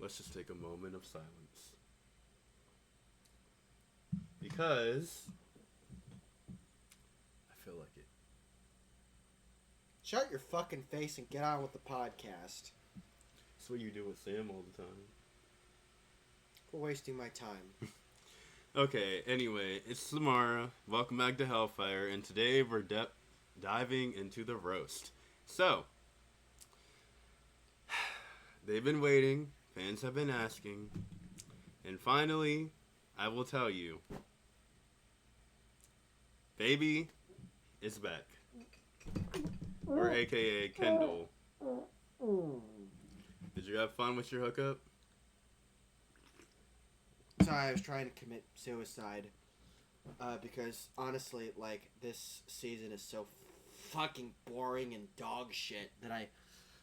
let's just take a moment of silence. Because I feel like it. Shut your fucking face and get on with the podcast. That's what you do with Sam all the time. We're wasting my time. Okay, anyway, it's Samara. Welcome back to Hellfire, and today we're diving into the roast. So, they've been waiting, fans have been asking, and finally, I will tell you, baby is back. Or aka Kendall. Did you have fun with your hookup? Sorry, I was trying to commit suicide. Because, honestly, like, this season is so fucking boring and dog shit that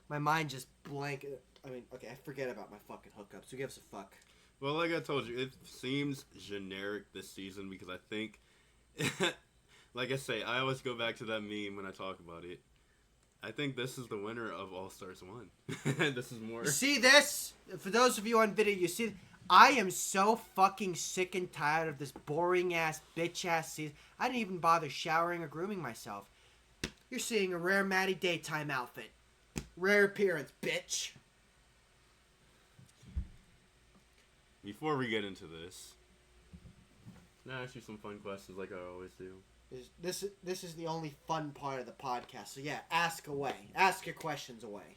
my mind just blank. I mean, okay, I forget about my fucking hookups. Who gives a fuck? Well, like I told you, it seems generic this season because I think, like I say, I always go back to that meme when I talk about it. I think this is the winner of All Stars 1. This is more. You see this? For those of you on video, you see. I am so fucking sick and tired of this boring ass, bitch ass season. I didn't even bother showering or grooming myself. You're seeing a rare Maddie daytime outfit. Rare appearance, bitch. Before we get into this, can I ask you some fun questions like I always do? This is the only fun part of the podcast. So yeah, ask away. Ask your questions away.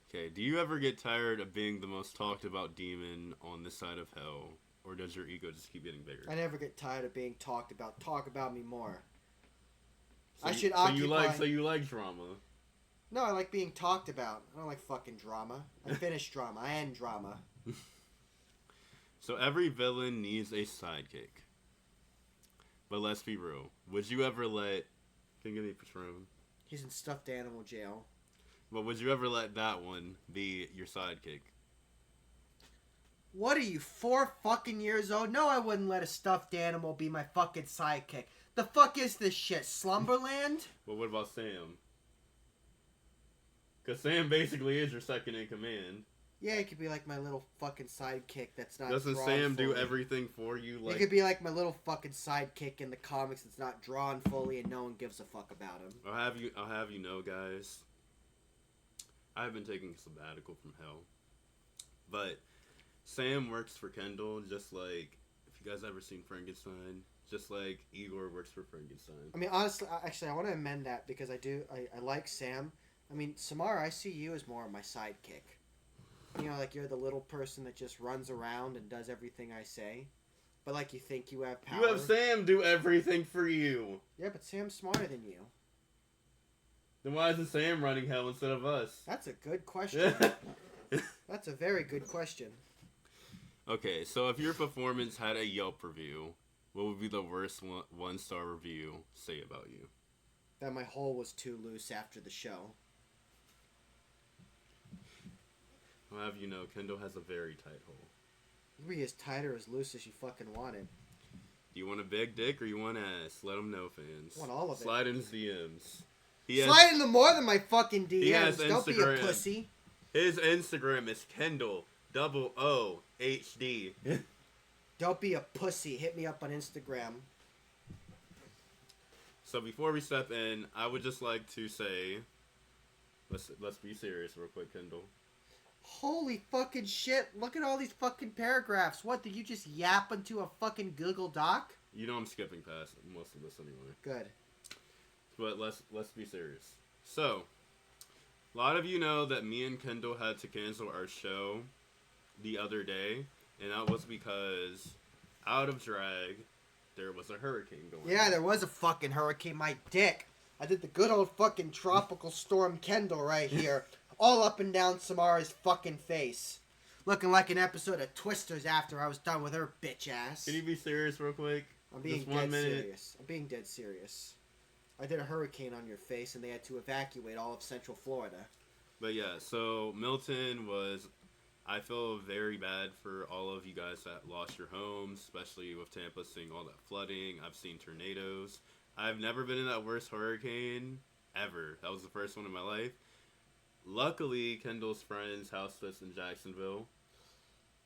Okay, do you ever get tired of being the most talked about demon on this side of hell? Or does your ego just keep getting bigger? I never get tired of being talked about. Talk about me more. So you like drama? No, I like being talked about. I don't like fucking drama. I finish drama. I end drama. So every villain needs a sidekick. But let's be real. Would you ever let... Can you give me Patron? He's in stuffed animal jail. But would you ever let that one be your sidekick? What are you, 4 fucking years old? No, I wouldn't let a stuffed animal be my fucking sidekick. The fuck is this shit? Slumberland? But what about Sam? Because Sam basically is your second in command. Yeah, it could be like my little fucking sidekick that's not Doesn't drawn Sam fully. do everything for you? Like... It could be like my little fucking sidekick in the comics that's not drawn fully and no one gives a fuck about him. I'll have you know, guys. I've been taking a sabbatical from hell. But Sam works for Kendall, just like, if you guys ever seen Frankenstein, just like Igor works for Frankenstein. I mean, honestly, actually, I want to amend that because I like Sam. I mean, Samara, I see you as more of my sidekick. You know, like you're the little person that just runs around and does everything I say. But like you think you have power. You have Sam do everything for you. Yeah, but Sam's smarter than you. Then why isn't Sam running hell instead of us? That's a good question. That's a very good question. Okay, so if your performance had a Yelp review, what would be the worst one-star review say about you? That my hole was too loose after the show. I'll have you know, Kendall has a very tight hole. You can be as tight or as loose as you fucking wanted. Do you want a big dick or you want ass? Let them know, fans. I want all of it. Slide in his DMs. Slide into more than my fucking DMs. He has Don't be Instagram. a pussy. His Instagram is Kendall OOHD. Don't be a pussy. Hit me up on Instagram. So before we step in, I would just like to say, let's be serious real quick, Kendall. Holy fucking shit. Look at all these fucking paragraphs. What, did you just yap into a fucking Google Doc? You know I'm skipping past most of this anyway. Good. But let's be serious. So, a lot of you know that me and Kendall had to cancel our show the other day, and that was because out of drag, there was a hurricane going on. Yeah, there was a fucking hurricane. My dick. I did the good old fucking tropical storm Kendall right here. All up and down Samara's fucking face. Looking like an episode of Twisters after I was done with her bitch ass. Can you be serious real quick? I'm being Just 1 dead minute. serious. I'm being dead serious. I did a hurricane on your face and they had to evacuate all of Central Florida. But yeah, so Milton was... I feel very bad for all of you guys that lost your homes, especially with Tampa seeing all that flooding. I've seen tornadoes. I've never been in that worst hurricane ever. That was the first one in my life. Luckily, Kendall's friends housed us in Jacksonville.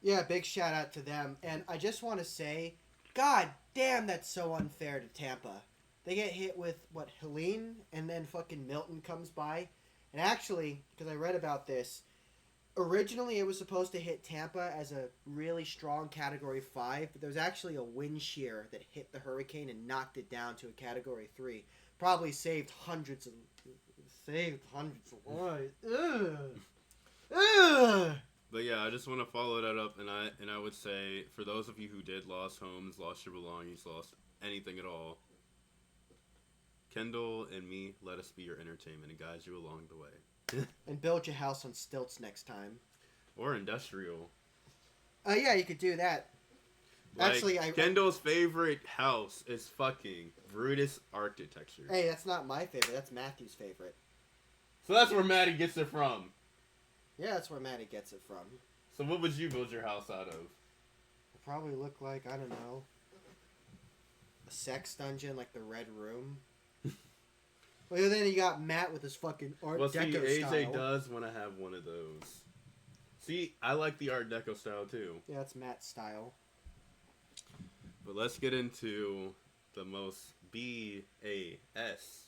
Yeah, big shout out to them. And I just want to say, God damn, that's so unfair to Tampa. They get hit with, what, Helene? And then fucking Milton comes by. And actually, because I read about this, originally it was supposed to hit Tampa as a really strong Category 5, but there was actually a wind shear that hit the hurricane and knocked it down to a Category 3. Probably saved hundreds of lives. Ugh. Ugh. But yeah, I just want to follow that up, and I would say, for those of you who did lost homes, lost your belongings, lost anything at all, Kendall and me, let us be your entertainment and guide you along the way. And build your house on stilts next time. Or industrial. Yeah, you could do that. Like, Actually, Kendall's favorite house is fucking Brutus architecture. Hey, that's not my favorite. That's Matthew's favorite. So that's where Maddie gets it from. Yeah, that's where Maddie gets it from. So what would you build your house out of? It'll probably look like, I don't know, a sex dungeon, like the Red Room. Well, then you got Matt with his fucking Art Deco AJ style. does want to have one of those. See, I like the Art Deco style too. Yeah, that's Matt's style. But let's get into the most BAS.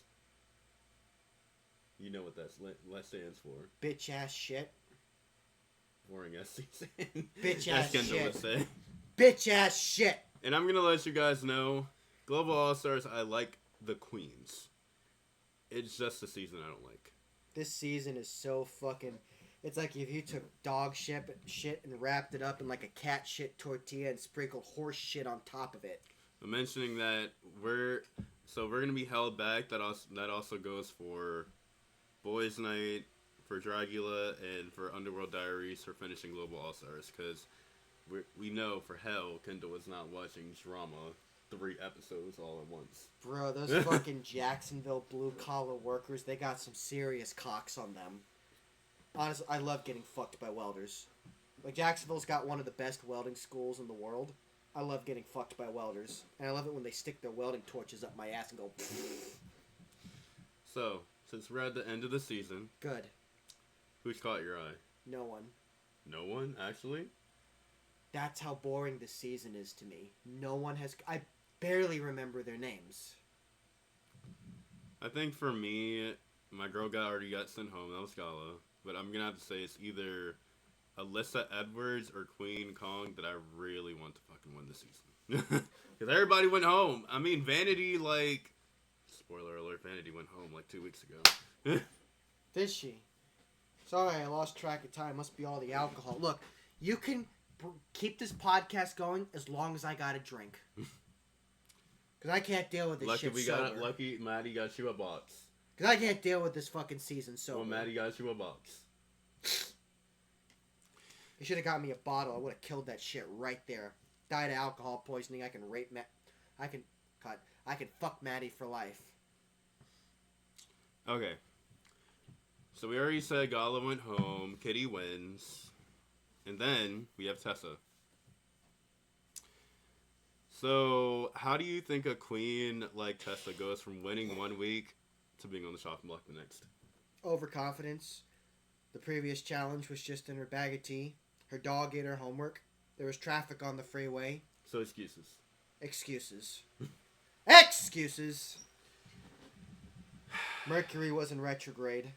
You know what that stands for. Bitch ass shit. Boring ass season. Bitch As ass Kendall shit. would say. Bitch ass shit. And I'm going to let you guys know, Global All-Stars, I like the queens. It's just the season I don't like. This season is so fucking... It's like if you took dog shit and wrapped it up in like a cat shit tortilla and sprinkled horse shit on top of it. I'm mentioning that we're going to be held back. That also goes for Boys Night, for Dragula, and for Underworld Diaries for finishing Global All-Stars. Because we know for hell Kendall is not watching drama 3 episodes all at once. Bro, those fucking Jacksonville blue-collar workers, they got some serious cocks on them. Honestly, I love getting fucked by welders. Like, Jacksonville's got one of the best welding schools in the world. I love getting fucked by welders. And I love it when they stick their welding torches up my ass and go... So, since we're at the end of the season... Good. Who's caught your eye? No one. No one, actually? That's how boring this season is to me. No one has... I barely remember their names. I think for me, my girl already got sent home. That was Gala. But I'm going to have to say it's either Alyssa Edwards or Queen Kong that I really want to fucking win this season. Because everybody went home. I mean, Vanity, like... Spoiler alert, Vanity went home like 2 weeks ago. Did she? Sorry, I lost track of time. Must be all the alcohol. Look, you can keep this podcast going as long as I got a drink. Because I can't deal with this shit sober. Lucky Maddie got you a box. Because I can't deal with this fucking season sober. Well, Maddie got you a box. You should have got me a bottle. I would have killed that shit right there. Died of alcohol poisoning. I can rape Matt. I can fuck Maddie for life. Okay. So we already said Gala went home. Kitty wins. And then we have Tessa. So how do you think a queen like Tessa goes from winning 1 week to being on the chopping block the next? Overconfidence. The previous challenge was just in her bag of tea. Her dog ate her homework. There was traffic on the freeway. So excuses. Excuses. Excuses! Mercury was in retrograde.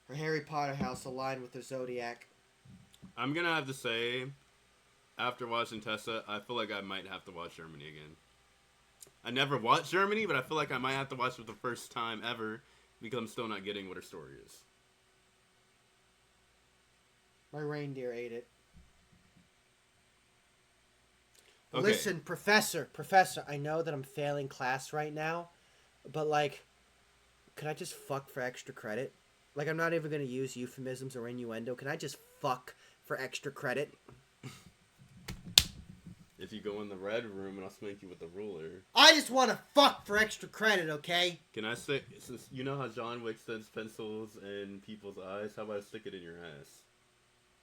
Her Harry Potter house aligned with her zodiac. I'm going to have to say, after watching Tessa, I feel like I might have to watch Germany again. I never watched Germany, but I feel like I might have to watch it for the first time ever because I'm still not getting what her story is. My reindeer ate it. Okay. Listen, Professor, I know that I'm failing class right now, but, like, could I just fuck for extra credit? Like, I'm not even going to use euphemisms or innuendo. Can I just fuck for extra credit? If you go in the red room and I'll spank you with the ruler. I just want to fuck for extra credit, okay? Can I stick, since you know how John Wick sends pencils in people's eyes, how about I stick it in your ass?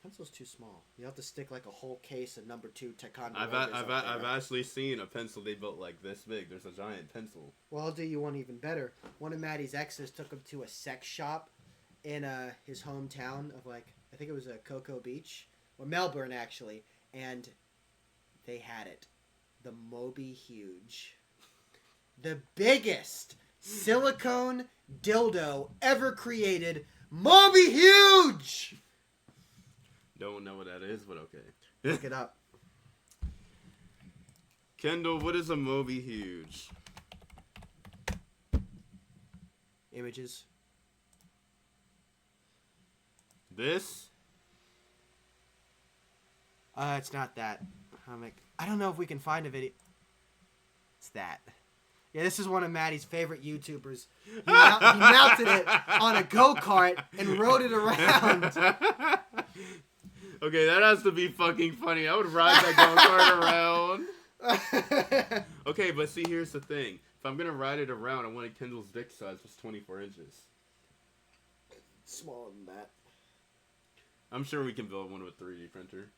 Pencil's too small. You have to stick like a whole case of number 2 Taekwondo. I've actually seen a pencil they built like this big. There's a giant pencil. Well, I'll do you one even better. One of Maddie's exes took him to a sex shop in his hometown of, like, I think it was Cocoa Beach or Melbourne actually, and they had it. The Moby Huge. The biggest silicone dildo ever created. Moby Huge! Don't know what that is, but okay. Look it up. Kendall, what is a Moby Huge? Images. This? It's not that. I don't know if we can find a video. It's that. Yeah, this is one of Maddie's favorite YouTubers. He mounted it on a go-kart and rode it around. Okay, that has to be fucking funny. I would ride that go-kart around. Okay, but see, here's the thing. If I'm gonna ride it around, I wanted Kendall's dick size was 24 inches. Smaller than that. I'm sure we can build one with a 3D printer.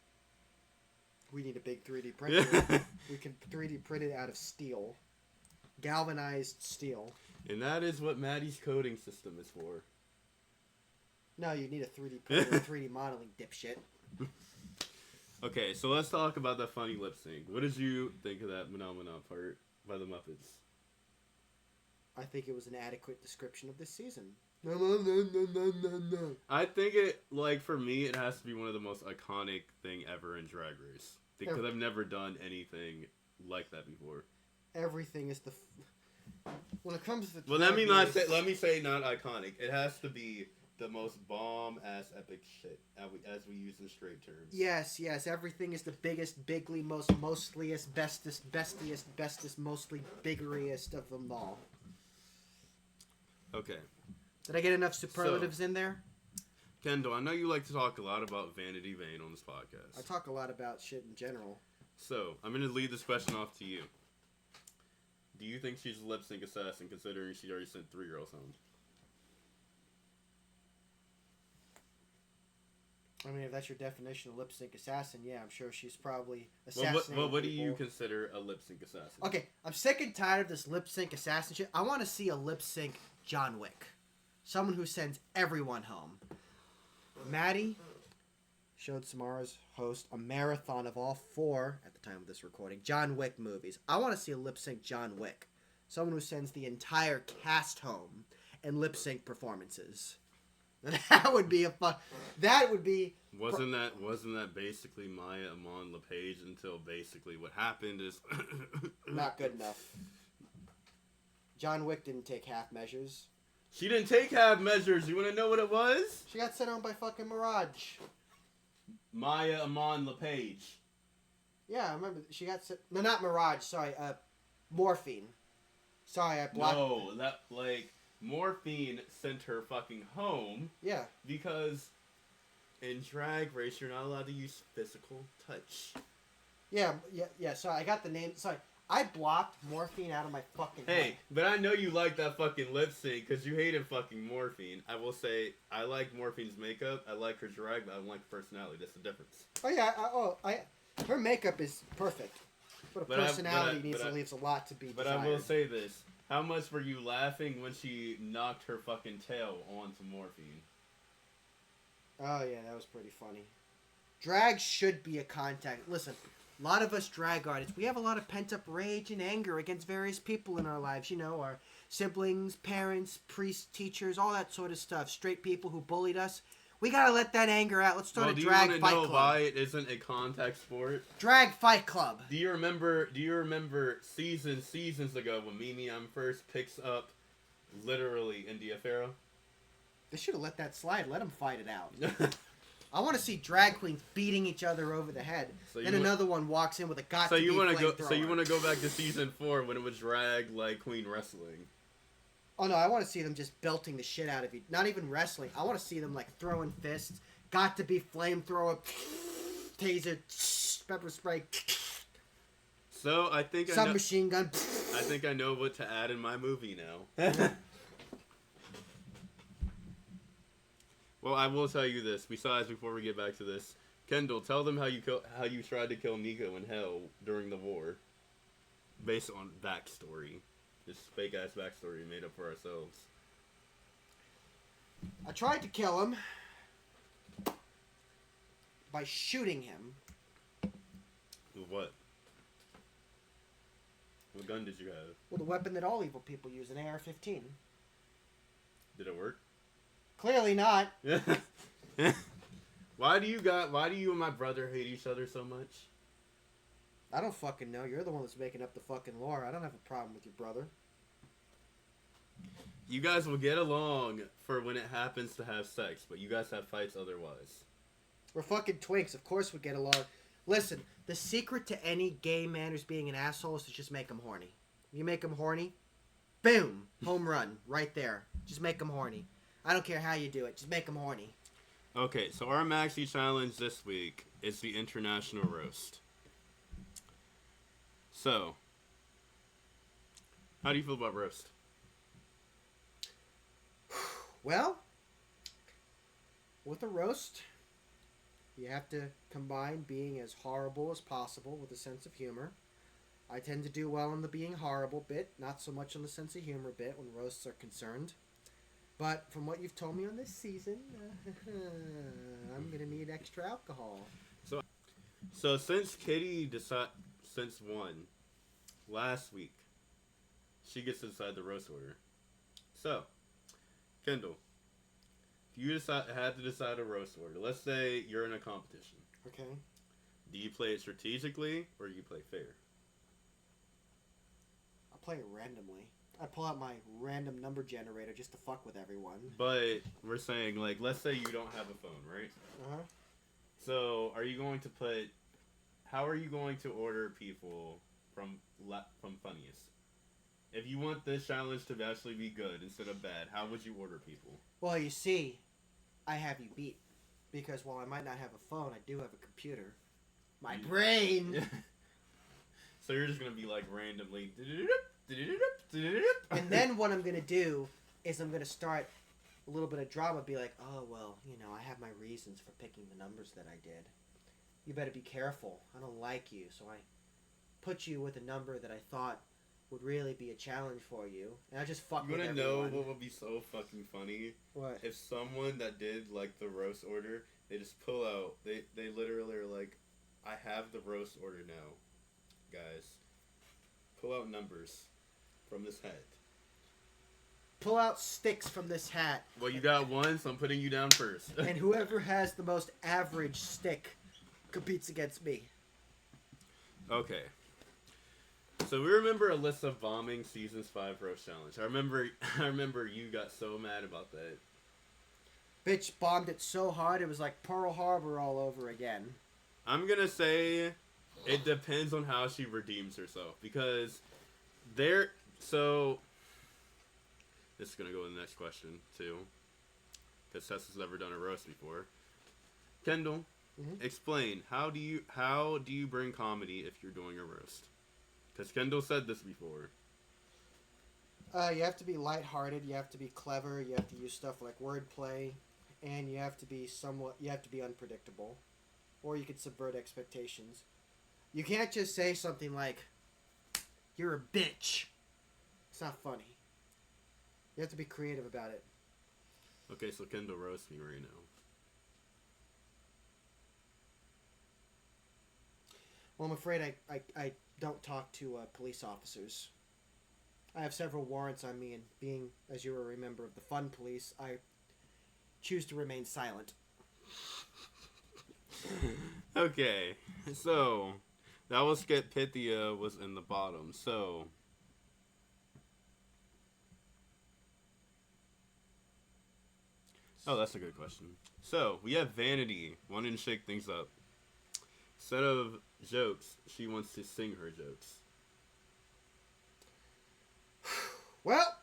We need a big 3D printer. We can 3D print it out of steel. Galvanized steel. And that is what Maddie's coding system is for. No, you need a 3D printer, 3D modeling, dipshit. Okay, so let's talk about the funny lip sync. What did you think of that phenomenon part by the Muppets? I think it was an adequate description of this season. I think it, like, for me, it has to be one of the most iconic thing ever in Drag Race. Because I've never done anything like that before. Everything is when it comes to well, let me say not iconic. It has to be the most bomb-ass epic shit, as we use in straight terms. Yes. Everything is the biggest, bigly, mostliest, bestest, bestiest, bestest, mostly biggeriest of them all. Okay. Did I get enough superlatives in there? Kendall, I know you like to talk a lot about Vanity Vain on this podcast. I talk a lot about shit in general. So, I'm going to lead this question off to you. Do you think she's a lip sync assassin, considering she already sent 3 girls home? I mean, if that's your definition of lip sync assassin, yeah, I'm sure she's probably assassinating Well, what do you people. consider a lip sync assassin? Okay, I'm sick and tired of this lip sync assassin shit. I want to see a lip sync John Wick. Someone who sends everyone home. Maddie showed Samara's host a marathon of all 4, at the time of this recording, John Wick movies. I want to see a lip sync John Wick. Someone who sends the entire cast home and lip sync performances. That would be a fun. That would be. Wasn't that basically Maya Amon LePage until basically what happened is Not good enough. John Wick didn't take half measures. She didn't take half measures. You want to know what it was? She got sent home by fucking Mirage. Maya Amon LePage. Yeah, I remember. She got sent. No, not Mirage. Sorry, Morphine. Sorry, I blocked. No, Morphine sent her fucking home. Yeah. Because in Drag Race, you're not allowed to use physical touch. Yeah. Sorry, I got the name. Sorry, I blocked Morphine out of my fucking head. Hey, but I know you like that fucking lip sync because you hated fucking Morphine. I will say, I like Morphine's makeup. I like her drag, but I don't like her personality. That's the difference. Oh yeah. Her makeup is perfect, but her personality leaves a lot to be desired. But I will say this. How much were you laughing when she knocked her fucking tail onto Morphine? Oh yeah, that was pretty funny. Drag should be a contact. Listen, a lot of us drag artists, we have a lot of pent-up rage and anger against various people in our lives. You know, our siblings, parents, priests, teachers, all that sort of stuff. Straight people who bullied us. We gotta let that anger out. Let's start a drag fight club. Do you want to know why it isn't a contact sport? Drag fight club. Do you remember seasons ago when Mimi First picks up literally India Pharaoh? They should have let that slide. Let them fight it out. I want to see drag queens beating each other over the head. Then another one walks in with a So you want to go back to season 4 when it was drag like queen wrestling? Oh no, I want to see them just belting the shit out of you. Not even wrestling. I want to see them like throwing fists. Got to be flamethrower, taser, pepper spray. So I think submachine gun. I think I know what to add in my movie now. Well, I will tell you this. Besides, before we get back to this, Kendall, tell them how you tried to kill Nico in Hell during the war, based on backstory. This fake ass backstory we made up for ourselves. I tried to kill him by shooting him With what? What gun did you have? Well, the weapon that all evil people use, an AR-15. Did it work? Clearly not. Why do you and my brother hate each other so much? I don't fucking know. You're the one that's making up the fucking lore. I don't have a problem with your brother. You guys will get along for when it happens to have sex, but you guys have fights otherwise. We're fucking twinks. Of course we get along. Listen, the secret to any gay man who's being an asshole is to just make him horny. You make him horny, boom, home run, right there. Just make him horny. I don't care how you do it. Just make him horny. Okay, so our maxi challenge this week is the International Roast. So, how do you feel about roast? Well, with a roast, you have to combine being as horrible as possible with a sense of humor. I tend to do well on the being horrible bit, not so much on the sense of humor bit when roasts are concerned. But from what you've told me on this season, I'm going to need extra alcohol. So since Kitty won last week, she gets to decide the roast order. So, Kendall, if you had to decide a roast order, let's say you're in a competition. Okay. Do you play it strategically or do you play fair? I'll play it randomly. I pull out my random number generator just to fuck with everyone. But we're saying, like, let's say you don't have a phone, right? Uh-huh. So, how are you going to order people from funniest? If you want this challenge to actually be good instead of bad, how would you order people? Well, you see, I have you beat. Because while I might not have a phone, I do have a computer. My brain! So you're just going to be like randomly... And then what I'm going to do is I'm going to start a little bit of drama. Be like, oh, well, I have my reasons for picking the numbers that I did. You better be careful. I don't like you. So I put you with a number that I thought would really be a challenge for you. And I just fuck with everyone. You want to know what would be so fucking funny? What? If someone that did, like, the roast order, they just pull out, they literally are like, I have the roast order now, guys. Pull out numbers from this hat. Pull out sticks from this hat. Well, you got one, so I'm putting you down first. And whoever has the most average stick competes against me. Okay. So we remember Alyssa bombing Season's 5 roast challenge. I remember you got so mad about that. Bitch bombed it so hard it was like Pearl Harbor all over again. I'm gonna say it depends on how she redeems herself. Because so this is gonna go to the next question too. Because Tessa's never done a roast before. Kendall, explain, how do you bring comedy if you're doing a roast? Because Kendall said this before. You have to be lighthearted, you have to be clever, you have to use stuff like wordplay, and you have to be unpredictable. Or you could subvert expectations. You can't just say something like, you're a bitch. It's not funny. You have to be creative about it. Okay, so Kendall roast me right now. Well, I'm afraid I don't talk to police officers. I have several warrants on me, and being, as you were a member of the fun police, I choose to remain silent. Okay, so that was Skip Pythia was in the bottom. So that's a good question. So we have Vanity wanting to shake things up. Instead of jokes, she wants to sing her jokes. Well,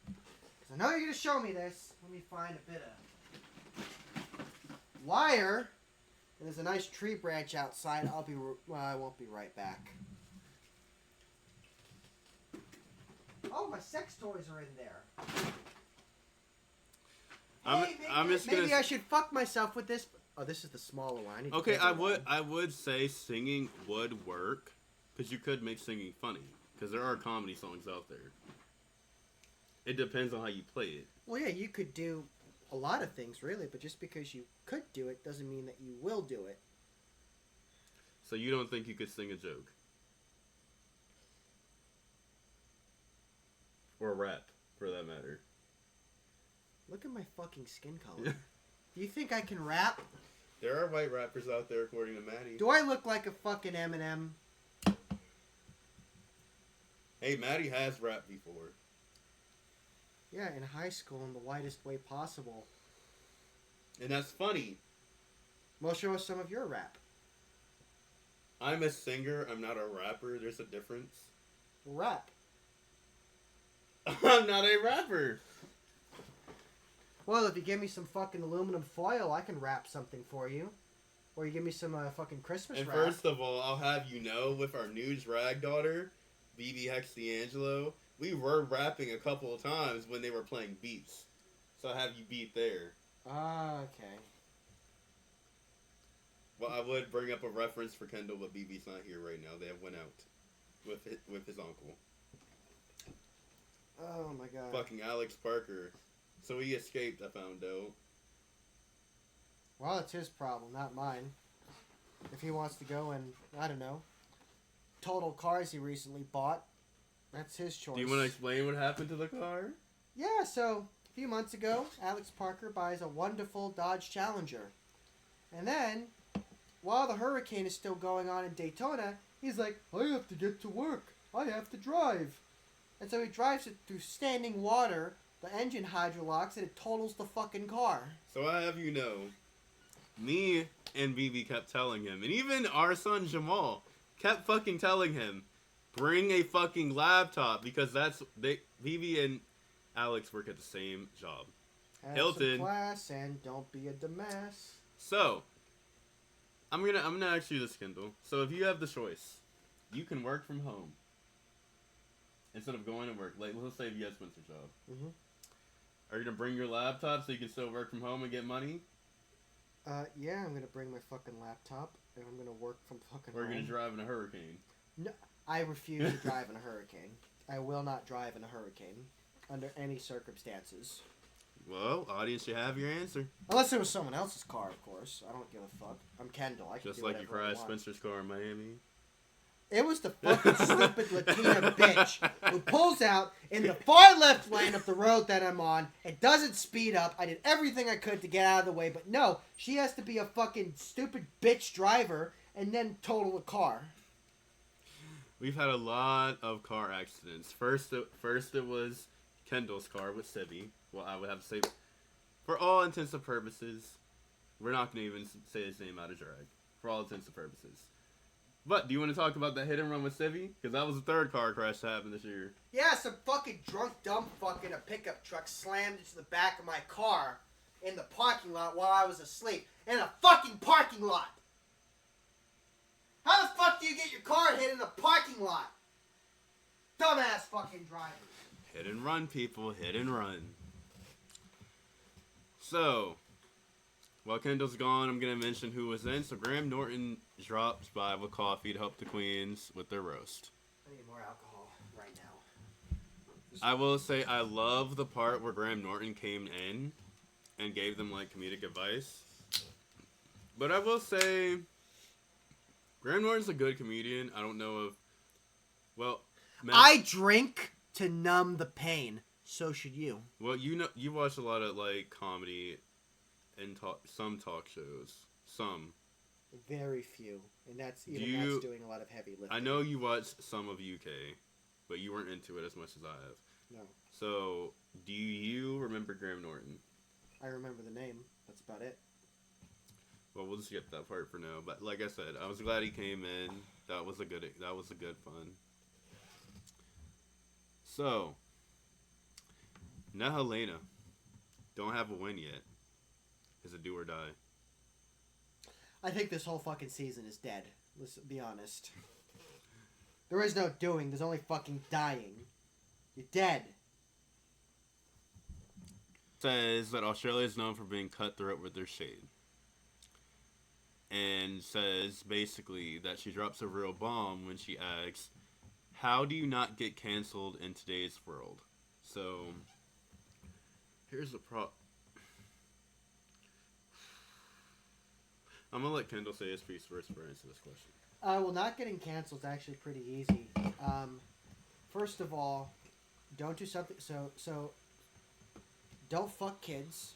because I know you're going to show me this, let me find a bit of wire. And there's a nice tree branch outside. I won't be right back. Oh, my sex toys are in there. Maybe I should fuck myself with this. Oh, this is the smaller one. Okay, I would say singing would work, because you could make singing funny, because there are comedy songs out there. It depends on how you play it. Well, yeah, you could do a lot of things, really, but just because you could do it doesn't mean that you will do it. So you don't think you could sing a joke? Or rap, for that matter. Look at my fucking skin color. Do you think I can rap? There are white rappers out there, according to Maddie. Do I look like a fucking Eminem? Hey, Maddie has rapped before. Yeah, in high school in the whitest way possible. And that's funny. Well, show us some of your rap. I'm a singer, I'm not a rapper. There's a difference. Rap. I'm not a rapper. Well, if you give me some fucking aluminum foil, I can wrap something for you. Or you give me some fucking Christmas And wrap. first of all, I'll have you know, with our new drag daughter, Vanity Hex Di'Angelo, we were rapping a couple of times when they were playing beats. So I'll have you beat there. Ah, okay. Well, I would bring up a reference for Kendall, but BB's not here right now. They have went out with his uncle. Oh my god. Fucking Alex Parker. So he escaped, I found out. Well, it's his problem, not mine. If he wants to go and, I don't know, total cars he recently bought, that's his choice. Do you want to explain what happened to the car? Yeah, so a few months ago, Alex Parker buys a wonderful Dodge Challenger. And then, while the hurricane is still going on in Daytona, he's like, I have to get to work. I have to drive. And so he drives it through standing water, the engine hydrolocks, and it totals the fucking car. So I have you know, me and BB kept telling him, and even our son Jamal kept fucking telling him, bring a fucking laptop, because BB and Alex work at the same job. Have Hilton. some class and don't be a dumbass. So, I'm gonna ask you this, Kendall. So if you have the choice, you can work from home instead of going to work. Like, let's say if you have Spencer's job. Mm-hmm. Are you gonna bring your laptop so you can still work from home and get money? Yeah, I'm gonna bring my fucking laptop and I'm gonna work from fucking Or are home. you gonna drive in a hurricane? No, I refuse to drive in a hurricane. I will not drive in a hurricane under any circumstances. Well, audience, you have your answer. Unless it was someone else's car, of course. I don't give a fuck. I'm Kendall. I can Just do like you whatever I crashed want. Spencer's car in Miami. It was the fucking stupid Latina bitch who pulls out in the far left lane of the road that I'm on and doesn't speed up. I did everything I could to get out of the way, but no, she has to be a fucking stupid bitch driver and then total a car. We've had a lot of car accidents. First it was Kendall's car with Sibby. Well, I would have to say, for all intents and purposes, we're not going to even say his name out of drag. For all intents and purposes. But, do you want to talk about that hit and run with Sibby? Because that was the third car crash that happened this year. Yeah, some fucking drunk dumb fuck in a pickup truck slammed into the back of my car in the parking lot while I was asleep. In a fucking parking lot! How the fuck do you get your car hit in a parking lot? Dumbass fucking drivers. Hit and run, people. Hit and run. So, while Kendall's gone, I'm going to mention who was in. So, Graham Norton dropped by with coffee to help the queens with their roast. I need more alcohol right now. I will say I love the part where Graham Norton came in and gave them, like, comedic advice. But I will say Graham Norton's a good comedian. I don't know if... Well... I drink to numb the pain. So should you. Well, you watch a lot of, like, comedy and some talk shows. Some. Very few. And that's that's doing a lot of heavy lifting. I know you watched some of UK, but you weren't into it as much as I have. No. So, do you remember Graham Norton? I remember the name. That's about it. Well, we'll just skip that part for now. But like I said, I was glad he came in. That was a good fun. So, now Helena don't have a win yet. Is it do or die? I think this whole fucking season is dead. Let's be honest. There is no doing. There's only fucking dying. You're dead. Says that Australia is known for being cutthroat with their shade. And says basically that she drops a real bomb when she asks, how do you not get canceled in today's world? So, here's the I'm gonna let Kendall say his piece first for answer this question. Well, not getting canceled is actually pretty easy. First of all, don't do something. So don't fuck kids.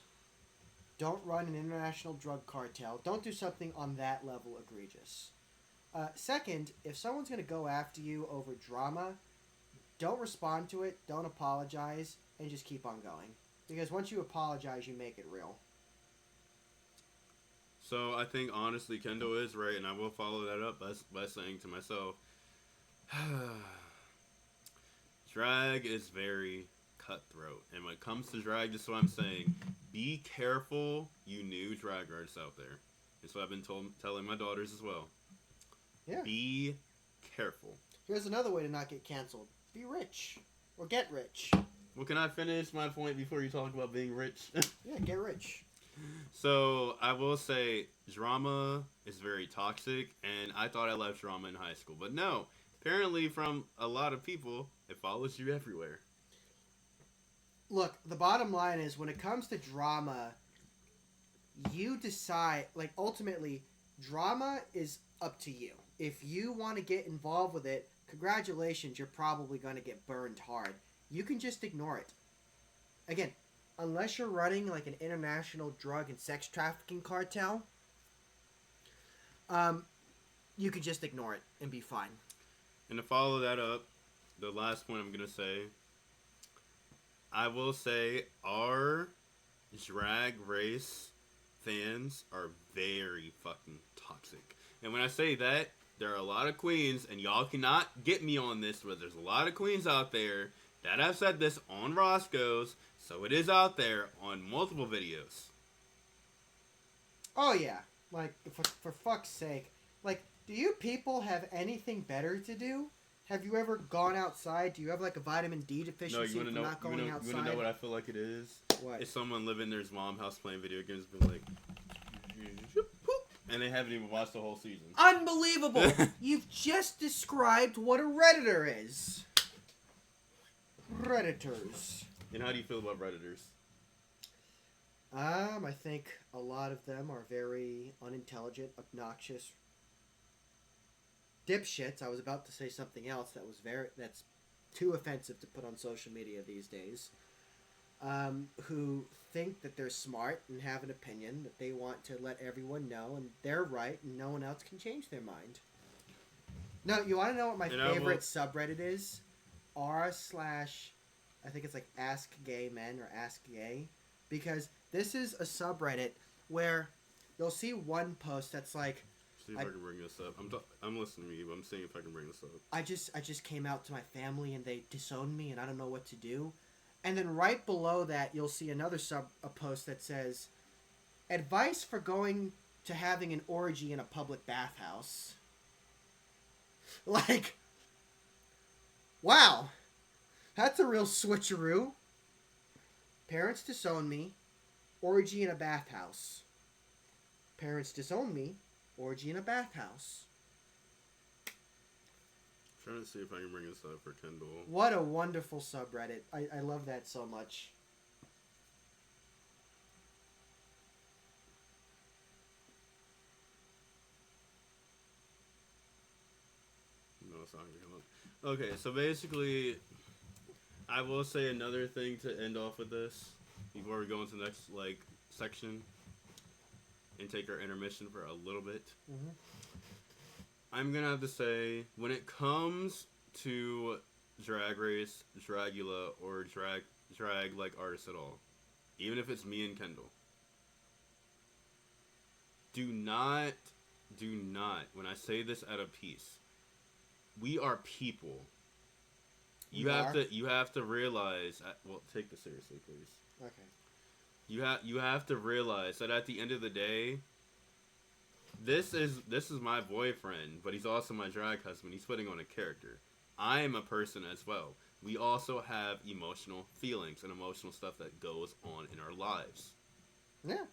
Don't run an international drug cartel. Don't do something on that level egregious. Second, if someone's going to go after you over drama, don't respond to it, don't apologize, and just keep on going. Because once you apologize, you make it real. So I think, honestly, Kendall is right, and I will follow that up by saying to myself, drag is very cutthroat. And when it comes to drag, this is what I'm saying. Be careful, you new drag artists out there. It's what I've been telling my daughters as well. Yeah. Be careful. Here's another way to not get canceled. Be rich. Or get rich. Well, can I finish my point before you talk about being rich? Yeah, get rich. So, I will say, drama is very toxic, and I thought I left drama in high school. But no, apparently from a lot of people, it follows you everywhere. Look, the bottom line is, when it comes to drama, you decide, like, ultimately, drama is up to you. If you want to get involved with it, congratulations, you're probably going to get burned hard. You can just ignore it. Again, unless you're running like an international drug and sex trafficking cartel, you can just ignore it and be fine. And to follow that up, the last point I'm going to say, I will say our drag race fans are very fucking toxic. And when I say that, there are a lot of queens, and y'all cannot get me on this, but there's a lot of queens out there that have said this on Roscoe's, so it is out there on multiple videos. Oh yeah, like, for fuck's sake. Like, do you people have anything better to do? Have you ever gone outside? Do you have like a vitamin D deficiency from not going outside? You wanna know what I feel like it is? What? It's someone living in their mom's house playing video games, been like, and they haven't even watched the whole season. Unbelievable! You've just described what a Redditor is. Redditors. And how do you feel about Redditors? I think a lot of them are very unintelligent, obnoxious dipshits. I was about to say something else that's too offensive to put on social media these days. Who think that they're smart and have an opinion that they want to let everyone know, and they're right, and no one else can change their mind. No, you want to know what my favorite subreddit is? r/ I think it's like Ask Gay Men or Ask Gay, because this is a subreddit where you'll see one post that's like, see if I can bring this up. I'm listening to you, but I'm seeing if I can bring this up. I just came out to my family and they disowned me and I don't know what to do. And then right below that, you'll see another a post that says, advice for going to having an orgy in a public bathhouse. Like, wow, that's a real switcheroo. Parents disown me, orgy in a bathhouse. Parents disown me, orgy in a bathhouse. I'm trying to see if I can bring this up for Kendall. What a wonderful subreddit. I love that so much. No, it's not gonna come up. Okay, so basically, I will say another thing to end off with this before we go into the next section and take our intermission for a little bit. Mm-hmm. I'm gonna have to say, when it comes to Drag Race, Dragula, or drag like artists at all, even if it's me and Kendall, do not, when I say this at a piece, we are people. You have to realize. Well, take this seriously, please. Okay. You have to realize that at the end of the day, this is my boyfriend, but he's also my drag husband. He's putting on a character. I am a person as well. We also have emotional feelings and emotional stuff that goes on in our lives. Yeah.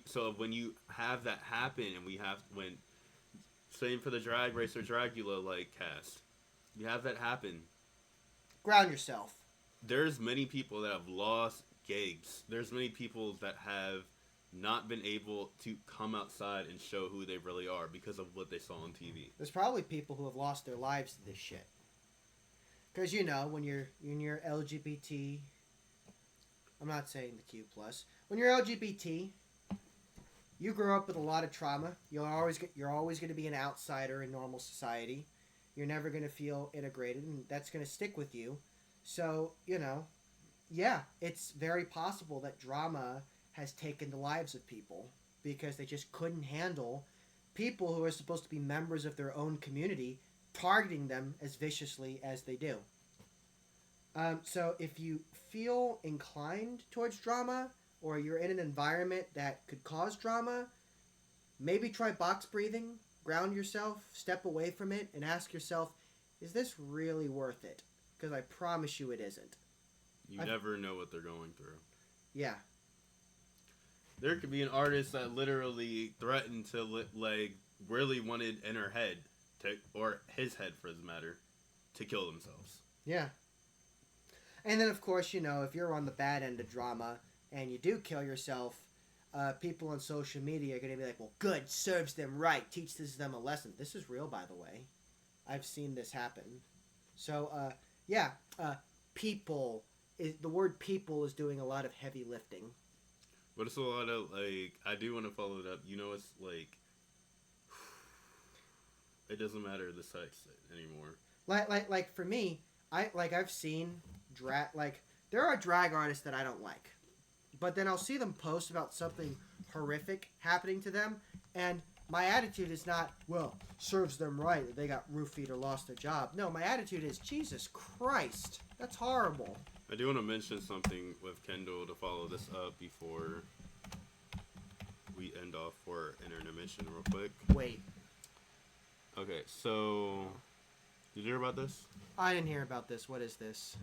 So when you have that happen, and same for the Drag Race or Dragula cast, you have that happen. Ground yourself. There's many people that have lost gigs. There's many people that have not been able to come outside and show who they really are because of what they saw on TV. There's probably people who have lost their lives to this shit. Because, you know, when you're LGBT, I'm not saying the Q+, when you're LGBT, you grow up with a lot of trauma. You're always going to be an outsider in normal society. You're never going to feel integrated, and that's going to stick with you. So, you know, yeah, it's very possible that drama has taken the lives of people because they just couldn't handle people who are supposed to be members of their own community targeting them as viciously as they do. So if you feel inclined towards drama, or you're in an environment that could cause drama, maybe try box breathing, ground yourself, step away from it, and ask yourself, is this really worth it? Because I promise you it isn't. You never know what they're going through. Yeah. There could be an artist that literally threatened to, like, really wanted in her head, or his head for the matter, to kill themselves. Yeah. And then, of course, you know, if you're on the bad end of drama and you do kill yourself, people on social media are going to be like, well, good, serves them right, teaches them a lesson. This is real, by the way. I've seen this happen. So, yeah, people, the word people is doing a lot of heavy lifting. But it's a lot of, like, I do want to follow it up. You know, it's like, it doesn't matter the sex anymore. Like for me, I've seen there are drag artists that I don't like, but then I'll see them post about something horrific happening to them, and my attitude is not, well, serves them right that they got roofied or lost their job. No, my attitude is, Jesus Christ, that's horrible. I do want to mention something with Kendall to follow this up before we end off for an intermission real quick. Wait. Okay, so did you hear about this? I didn't hear about this. What is this?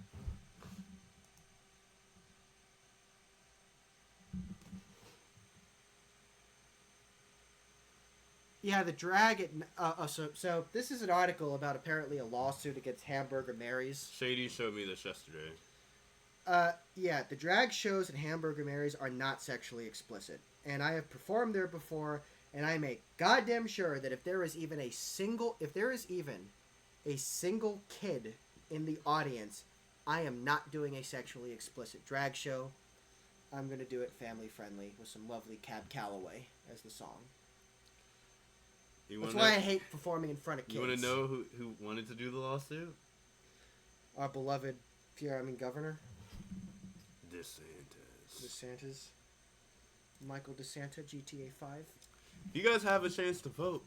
Yeah, the drag. So this is an article about apparently a lawsuit against Hamburger Mary's. Shady showed me this yesterday. Yeah, the drag shows at Hamburger Mary's are not sexually explicit, and I have performed there before, and I make goddamn sure that if there is even a single kid in the audience, I am not doing a sexually explicit drag show. I'm gonna do it family friendly with some lovely Cab Calloway as the song. That's why I hate performing in front of kids. You want to know who wanted to do the lawsuit? Our beloved governor. DeSantis. Michael DeSanta, GTA 5. If you guys have a chance to vote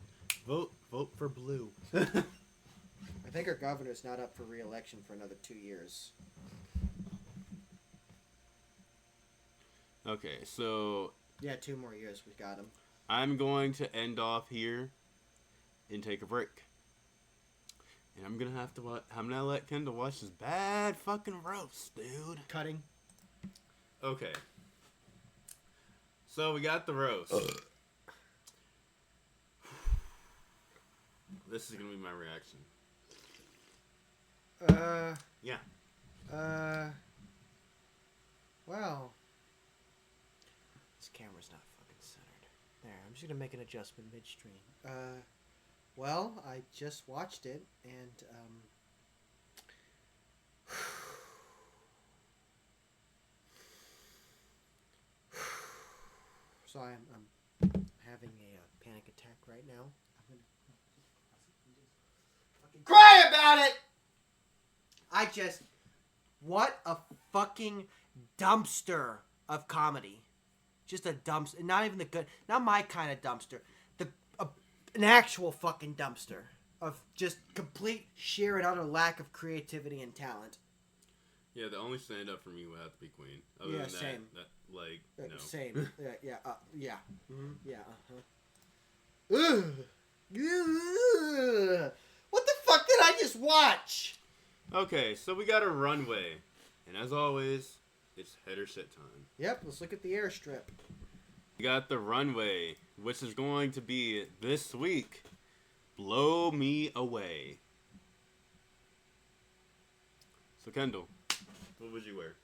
for blue. I think our governor's not up for re-election for another 2 years. Okay, so... Yeah, 2 more years. We got him. I'm going to end off here and take a break. And I'm gonna let Kendall watch this bad fucking roast, dude. Cutting. Okay. So we got the roast. This is gonna be my reaction. Yeah. Well. This camera's not fucking centered. There, I'm just gonna make an adjustment midstream. Well, I just watched it, and, so I'm having a panic attack right now. I'm gonna fucking cry about it! What a fucking dumpster of comedy. Just a dumpster. Not even not my kind of dumpster. An actual fucking dumpster of just complete sheer and utter lack of creativity and talent. Yeah, the only stand-up for me would have to be Queen. Other Yeah, than same. No. Same. Yeah. Mm-hmm. Yeah. Ugh. What the fuck did I just watch? Okay, so we got a runway. And as always, it's head or shit time. Yep, let's look at the airstrip. We got the runway, which is going to be this week. Blow Me Away. So Kendall, what would you wear?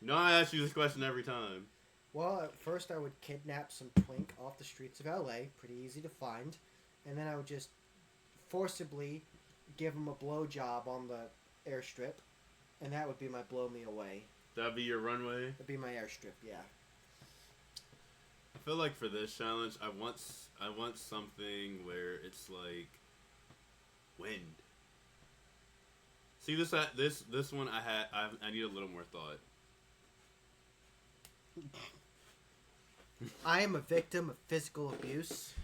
No, I ask you this question every time. Well, at first I would kidnap some twink off the streets of LA, pretty easy to find, and then I would just forcibly give him a blowjob on the airstrip, and that would be my blow me away. That'd be your runway? That'd be my airstrip, yeah. I feel like for this challenge, I want something where it's like wind. See this one I need a little more thought. I am a victim of physical abuse.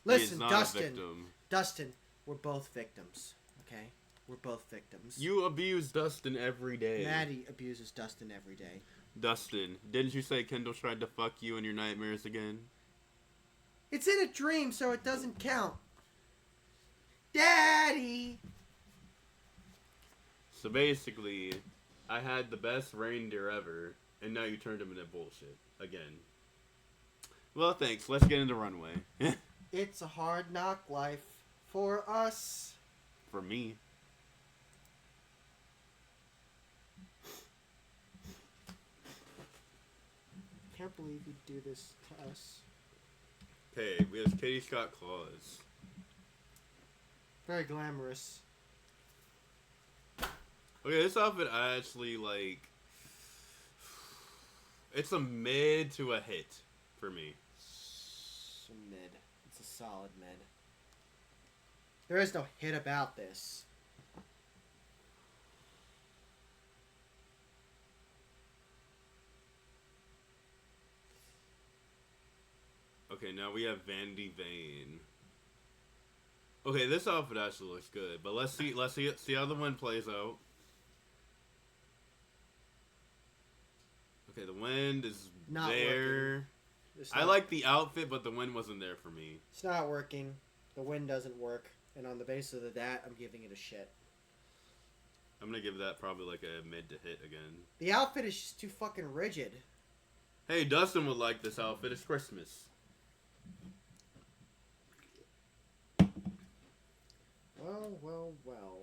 He is Listen, not Dustin. a victim. Dustin, we're both victims. Okay? We're both victims. You abuse Dustin every day. Maddie abuses Dustin every day. Dustin, didn't you say Kendall tried to fuck you in your nightmares again? It's in a dream, so it doesn't count. Daddy! So basically, I had the best reindeer ever, and now you turned him into bullshit again. Well, thanks. Let's get into runway. It's a hard knock life for us. For me. Can't believe you do this to us. Okay, we have Katie Scott Claus. Very glamorous. Okay, this outfit I actually like. It's a mid to a hit for me. It's a mid. It's a solid mid. There is no hit about this. Okay, now we have Vanity Vain. Okay, this outfit actually looks good, but let's see how the wind plays out. Okay, the wind is Not there. I like the outfit, but the wind wasn't there for me. It's not working. The wind doesn't work. And on the basis of that, I'm giving it a shit. I'm gonna give that probably like a mid to hit again. The outfit is just too fucking rigid. Hey, Dustin would like this outfit. It's Christmas. Well, well, well.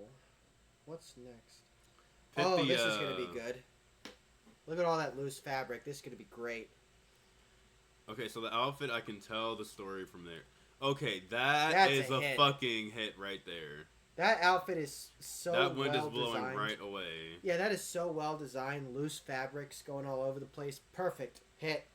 What's next? Pythia. Oh, this is going to be good. Look at all that loose fabric. This is going to be great. Okay, so the outfit, I can tell the story from there. Okay, that's a hit. fucking hit right there. That outfit is so well That wind is blowing designed. right away. Yeah, that is so well designed. Loose fabrics going all over the place. Perfect. Hit.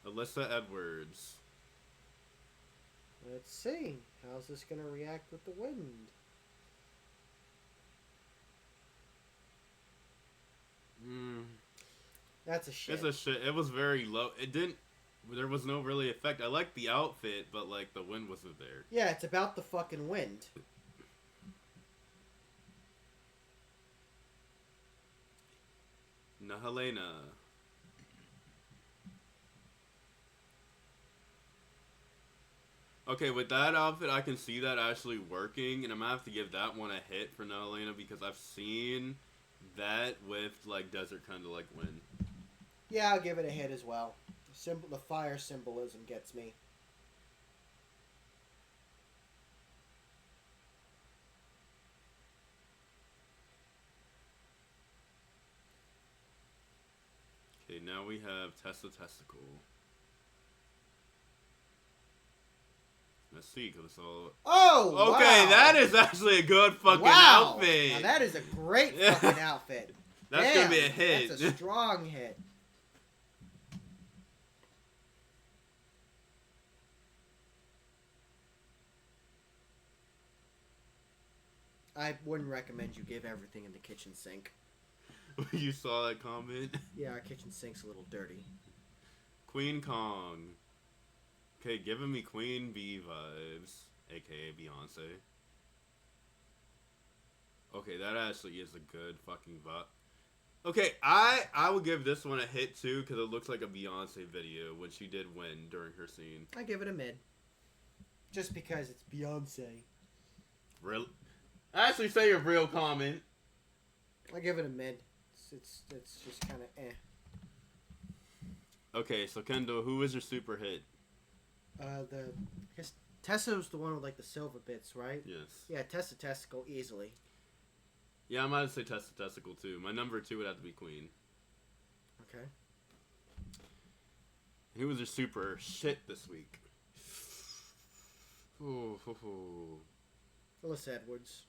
Alyssa Edwards. Let's see. How's this going to react with the wind? That's a shit. It's a shit. It was very low. It didn't. There was no really effect. I liked the outfit, but like the wind wasn't there. Yeah, it's about the fucking wind. Nahalena. Okay, with that outfit, I can see that actually working, and I'm gonna have to give that one a hit for Nahalena because I've seen that with like desert kind of like wind. Yeah, I'll give it a hit as well. The fire symbolism gets me. Okay, now we have Tessa Testicle. Let's see, because it's all... Oh, okay, wow. that is actually a good fucking wow. outfit. Now that is a great fucking outfit. That's Damn, gonna be a hit. That's a strong hit. I wouldn't recommend you give everything in the kitchen sink. You saw that comment? Yeah, our kitchen sink's a little dirty. Queen Kong. Okay, giving me Queen Bee vibes, aka Beyonce. Okay, that actually is a good fucking vibe. Okay, I would give this one a hit too because it looks like a Beyonce video when she did win during her scene. I give it a mid. Just because it's Beyonce. Really? Actually, say your real comment. I give it a mid. It's just kind of eh. Okay, so Kendall, who is your super hit? The Tessa was the one with like the silver bits, right? Yes. Yeah, Tessa Testicle easily. Yeah, I might say Testicle too. My number 2 would have to be Queen. Okay. Who was a super shit this week? Ooh. Alyssa Edwards.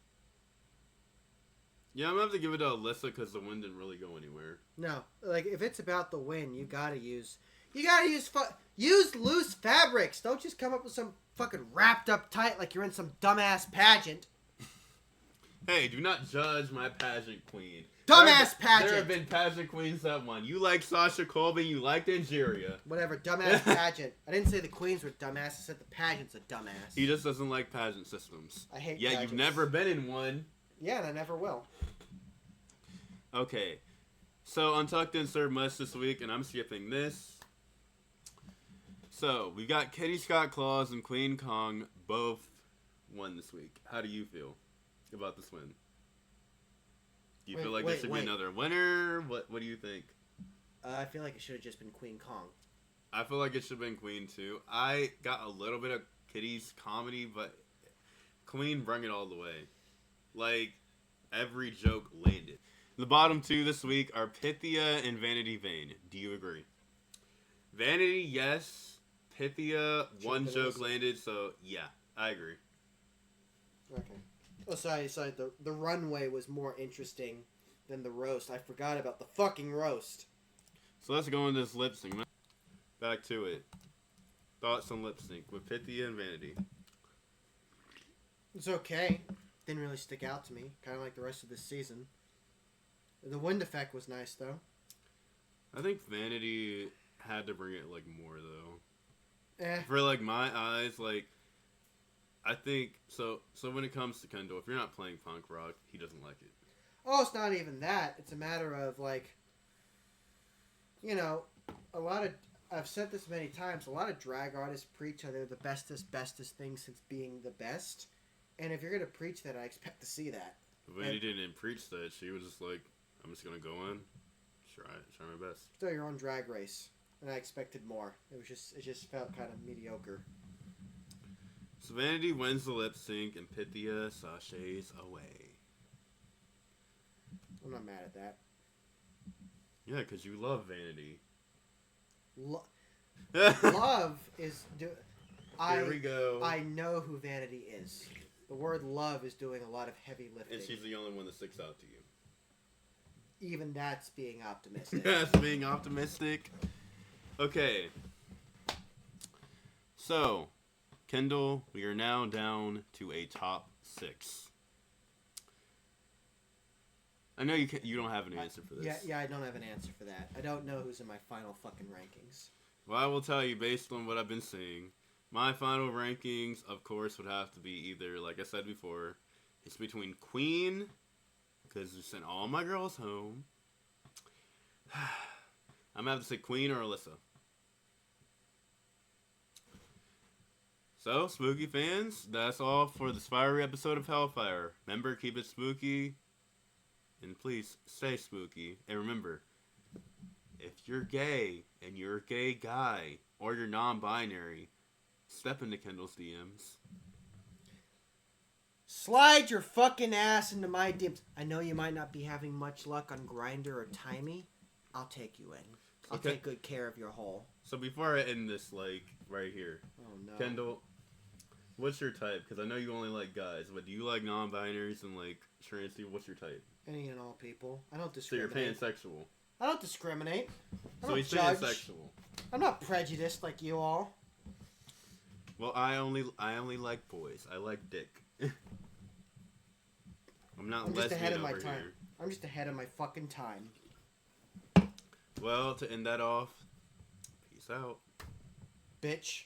Yeah, I'm gonna have to give it to Alyssa because the win didn't really go anywhere. No, like if it's about the win, you gotta use use loose fabrics. Don't just come up with some fucking wrapped up tight like you're in some dumbass pageant. Hey, do not judge my pageant queen. Dumbass pageant. There have been pageant queens that won. You like Sasha Colby, you liked Angeria. Whatever, dumbass pageant. I didn't say the queens were dumbass. I said the pageant's a dumbass. He just doesn't like pageant systems. I hate Yeah, pageants. you've never been in one. Yeah, and I never will. Okay. So, Untucked Insert Much this week, and I'm skipping this. So, we got Kitty Scott Claus and Queen Kong both won this week. How do you feel about this win? Do you feel like there should be another winner? What do you think? I feel like it should have just been Queen Kong. I feel like it should have been Queen too. I got a little bit of Kitty's comedy, but Queen brought it all the way. Like, every joke landed. The bottom 2 this week are Pythia and Vanity Vain. Do you agree? Vanity, yes. Pythia, one joke landed, so yeah, I agree. Okay. Oh, sorry. The runway was more interesting than the roast. I forgot about the fucking roast. So let's go into this lip sync. Back to it. Thoughts on lip sync with Pythia and Vanity. It's okay. Didn't really stick out to me. Kind of like the rest of this season. The wind effect was nice, though. I think Vanity had to bring it, like, more, though. For, like, my eyes, like, I think, so when it comes to Kendall, if you're not playing punk rock, he doesn't like it. Oh, it's not even that. It's a matter of, like, you know, I've said this many times, a lot of drag artists preach how they're the bestest thing since being the best. And if you're going to preach that, I expect to see that. Vanity didn't preach that. She was just like, I'm just going to go in, try my best. Still your own drag race. And I expected more. It just felt kind of mediocre. So Vanity wins the lip sync and Pythia sashays away. I'm not mad at that. Yeah, because you love Vanity. Love is... Here we go. I know who Vanity is. The word love is doing a lot of heavy lifting. And she's the only one that sticks out to you. Even that's being optimistic. That's being optimistic. Okay. So, Kendall, we are now down to a top 6. I know you don't have an answer for this. Yeah, I don't have an answer for that. I don't know who's in my final fucking rankings. Well, I will tell you, based on what I've been seeing, my final rankings, of course, would have to be either, like I said before, it's between Queen, because you sent all my girls home. I'm going to have to say Queen or Alyssa. So, spooky fans, that's all for this fiery episode of Hellfire. Remember, keep it spooky, and please stay spooky. And remember, if you're gay and you're a gay guy or you're non-binary, step into Kendall's DMs. Slide your fucking ass into my DMs. I know you might not be having much luck on Grindr or Timey. I'll take you in. I'll take good care of your hole. So before I end this, like, right here. Oh, no. Kendall, what's your type? Because I know you only like guys, but do you like non-binaries and, like, trans people? What's your type? Any and all people. I don't So you're discriminate. pansexual. I don't discriminate. I So don't he's judge. pansexual. I'm not prejudiced like you all. Well, I only like boys. I like dick. I'm not I'm just lesbian ahead of my over time. here. I'm just ahead of my fucking time. Well, to end that off, peace out. Bitch.